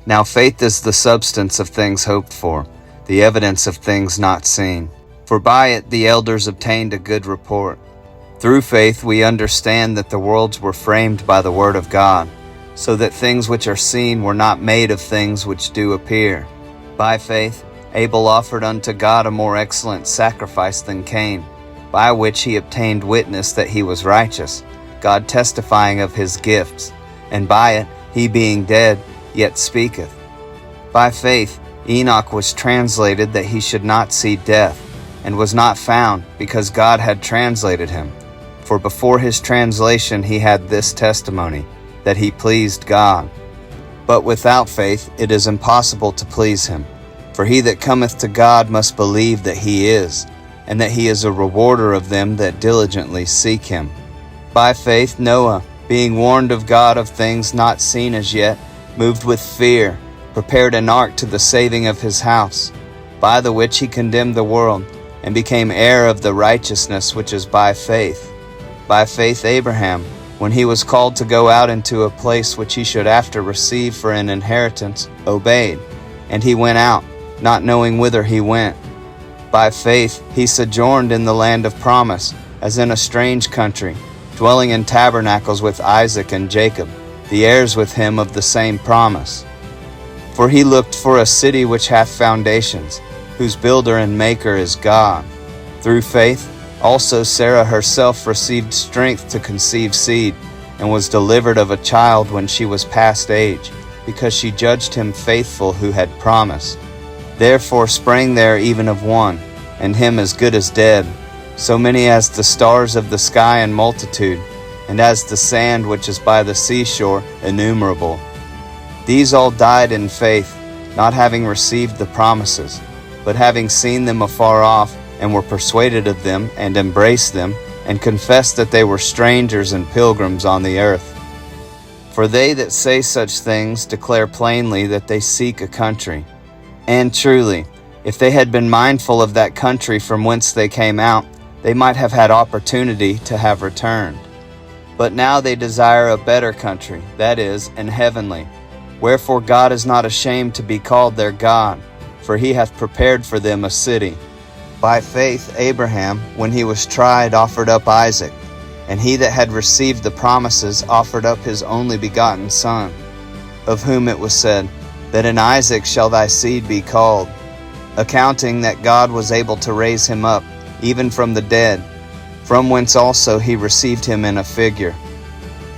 Now faith is the substance of things hoped for, the evidence of things not seen. For by it the elders obtained a good report. Through faith we understand that the worlds were framed by the word of God, so that things which are seen were not made of things which do appear. By faith Abel offered unto God a more excellent sacrifice than Cain, by which he obtained witness that he was righteous, God testifying of his gifts, and by it he being dead yet speaketh. By faith Enoch was translated that he should not see death, and was not found, because God had translated him. For before his translation he had this testimony, that he pleased God. But without faith it is impossible to please him. For he that cometh to God must believe that he is, and that he is a rewarder of them that diligently seek him. By faith Noah, being warned of God of things not seen as yet, moved with fear, prepared an ark to the saving of his house, by the which he condemned the world, and became heir of the righteousness which is by faith. By faith Abraham, when he was called to go out into a place which he should after receive for an inheritance, obeyed, and he went out, not knowing whither he went. By faith he sojourned in the land of promise, as in a strange country, dwelling in tabernacles with Isaac and Jacob, the heirs with him of the same promise. For he looked for a city which hath foundations, whose builder and maker is God. Through faith also Sarah herself received strength to conceive seed, and was delivered of a child when she was past age, because she judged him faithful who had promised. Therefore sprang there even of one, and him as good as dead, so many as the stars of the sky in multitude, and as the sand which is by the seashore innumerable. These all died in faith, not having received the promises, but having seen them afar off, and were persuaded of them, and embraced them, and confessed that they were strangers and pilgrims on the earth. For they that say such things declare plainly that they seek a country. And truly, if they had been mindful of that country from whence they came out, they might have had opportunity to have returned. But now they desire a better country, that is, an heavenly. Wherefore God is not ashamed to be called their God, for he hath prepared for them a city. By faith Abraham, when he was tried, offered up Isaac, and he that had received the promises offered up his only begotten son, of whom it was said, that in Isaac shall thy seed be called, accounting that God was able to raise him up, even from the dead, from whence also he received him in a figure.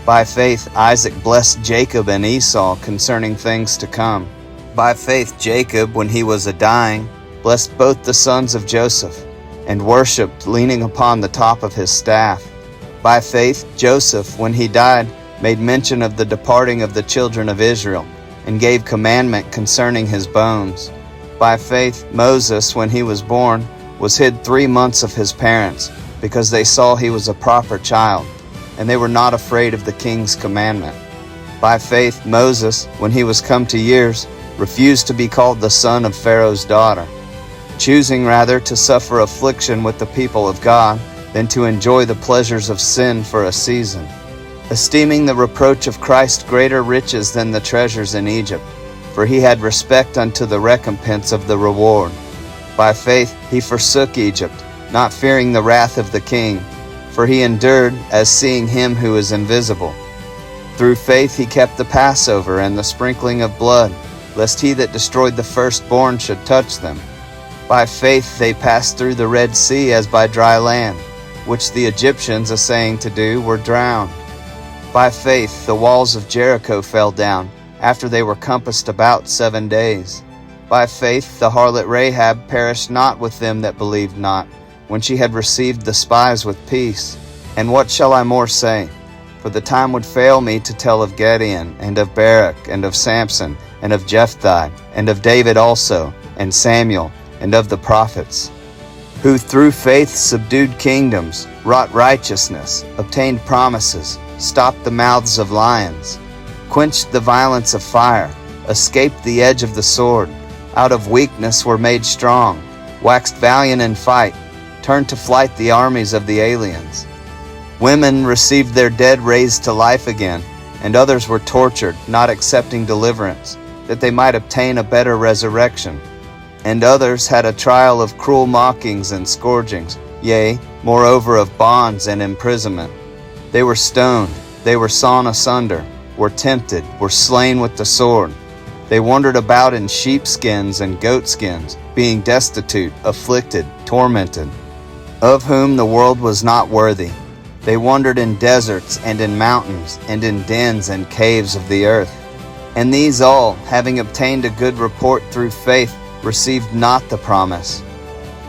By faith Isaac blessed Jacob and Esau concerning things to come. By faith Jacob, when he was a-dying, blessed both the sons of Joseph, and worshipped, leaning upon the top of his staff. By faith Joseph, when he died, made mention of the departing of the children of Israel, and gave commandment concerning his bones. By faith Moses, when he was born, was hid 3 months of his parents, because they saw he was a proper child, and they were not afraid of the king's commandment. By faith Moses, when he was come to years, refused to be called the son of Pharaoh's daughter, choosing rather to suffer affliction with the people of God than to enjoy the pleasures of sin for a season, esteeming the reproach of Christ greater riches than the treasures in Egypt, for he had respect unto the recompense of the reward. By faith he forsook Egypt, not fearing the wrath of the king, for he endured as seeing him who is invisible. Through faith he kept the Passover and the sprinkling of blood, lest he that destroyed the firstborn should touch them. By faith they passed through the Red Sea as by dry land, which the Egyptians, essaying to do, were drowned. By faith the walls of Jericho fell down, after they were compassed about 7 days. By faith the harlot Rahab perished not with them that believed not, when she had received the spies with peace. And what shall I more say? For the time would fail me to tell of Gideon, and of Barak, and of Samson, and of Jephthah, and of David also, and Samuel, and of the prophets, who through faith subdued kingdoms, wrought righteousness, obtained promises, stopped the mouths of lions, quenched the violence of fire, escaped the edge of the sword, out of weakness were made strong, waxed valiant in fight, turned to flight the armies of the aliens. Women received their dead raised to life again, and others were tortured, not accepting deliverance, that they might obtain a better resurrection. And others had a trial of cruel mockings and scourgings, yea, moreover of bonds and imprisonment. They were stoned, they were sawn asunder, were tempted, were slain with the sword. They wandered about in sheepskins and goatskins, being destitute, afflicted, tormented, of whom the world was not worthy. They wandered in deserts and in mountains, and in dens and caves of the earth. And these all, having obtained a good report through faith, received not the promise,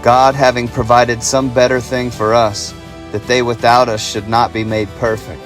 God having provided some better thing for us, that they without us should not be made perfect.